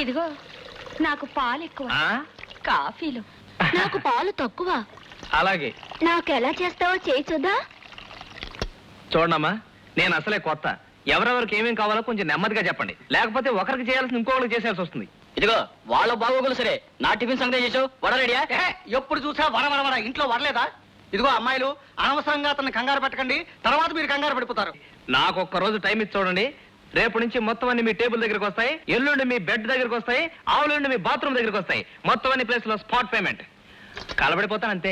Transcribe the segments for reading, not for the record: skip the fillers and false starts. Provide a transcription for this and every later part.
ఇదిగో నాకు పాలు ఎక్కువ, కాఫీలు నాకు పాలు తక్కువ. అలాగే నాకు ఎలా చేస్తావో చేయి చూద్దా. చూడమ్మా, నేను అసలే కొత్త. ఎవరెవరికి ఏమేం కావాలో కొంచెం నెమ్మదిగా చెప్పండి, లేకపోతే ఒకరికి చేయాల్సిన ఇంకొకరికి చేసేయాల్సి వస్తుంది. ఇదిగో వాళ్ళ బాగోగులు సరే, నా టిఫిన్ సంగతి చేసావు. వడ రెడీయా? ఎప్పుడు చూసా వడ ఇంట్లో వడలేదా? ఇదిగో అమ్మాయిలు, అనవసరంగా అతన్ని కంగారు పెట్టకండి, తర్వాత మీరు కంగారు పడిపోతారు. నాకు ఒక్క రోజు టైం ఇచ్చి చూడండి. రేపు నుంచి మొత్తం అన్ని మీ టేబుల్ దగ్గరికి వస్తాయి, ఎల్లుండి మీ బెడ్ దగ్గరికి వస్తాయి, ఆవులుండి మీ బాత్రూమ్ దగ్గరికి వస్తాయి. మొత్తం అన్ని ప్లేస్ లో స్పాట్ పేమెంట్. కలబడిపోతాను అంతే.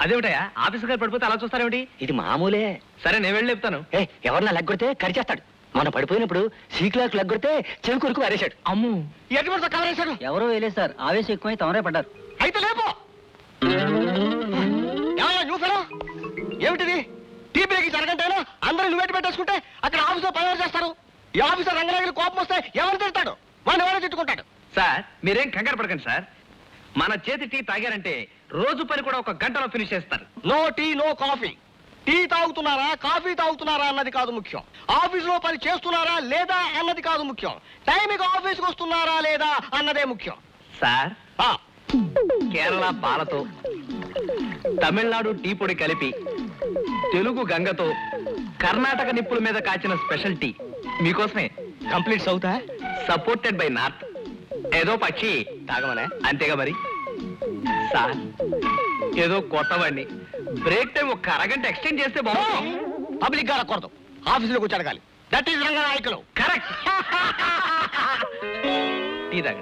అదేమిటయా ఆఫీస్ గారు పడిపోతే అలా చూస్తారేమిటి? ఇది మామూలే. సరే నేను వెళ్ళి చెప్తాను. ఎవరన్నా లెగ్గొడితే కరిచేస్తాడు. మన పడిపోయినప్పుడు సీక్లాక్ లెగ్గొడితే చెవి కొరకు అరేశాడు. అమ్ము, ఎటువంటి కవరేశాడు? ఎవరో వేలేదు సార్, ఆవేశం ఎక్కువై తమరే పడ్డారు. అయితే లేపో. ఏమిటిది? టీ బ్రేక్ జరగంటేనా అందరూ నువ్వేటి పెట్టేసుకుంటే అక్కడ ఆఫీసులో పని చేస్తారు. ఈ ఆఫీసర్ రంగనాయకులు కోపం వస్తే ఎవరు తిడతాడు? వాడిని ఎవరో తిట్టుకుంటాడు. సార్ మీరేం కంగారు పడకండి సార్. మన చేతి టీ తాగారంటే రోజు పని కూడా ఒక గంటలో ఫినిష్ చేస్తారు. No tea no coffee. Tea తాగుతున్నారా కాఫీ తాగుతున్నారా అన్నది కాదు ముఖ్యం. ఆఫీసులో పని చేస్తున్నారా లేదా అన్నది కాదు ముఖ్యం. టైంకి ఆఫీస్కి వస్తున్నారా లేదా అన్నదే ముఖ్యం. సార్, కేరళ పాలతో తమిళనాడు టీ పొడి కలిపి తెలుగు గంగతో కర్ణాటక నిప్పుల మీద కాచిన స్పెషల్ టీ మీకోసమే. కంప్లీట్ అవుతా సపోర్టెడ్ బై నార్త్. ఏదో పక్షి తాగమనే అంతేగా మరి. సార్, ఏదో కొత్తవాడిని, బ్రేక్ టైం ఒక అరగంట ఎక్స్టెండ్ చేస్తే బాగుంది. పబ్లిక్ గా రాకూడదు, ఆఫీసులోకి వచ్చి అడగాలి. That is Ranganayakulu. Correct. Tea తాగండి.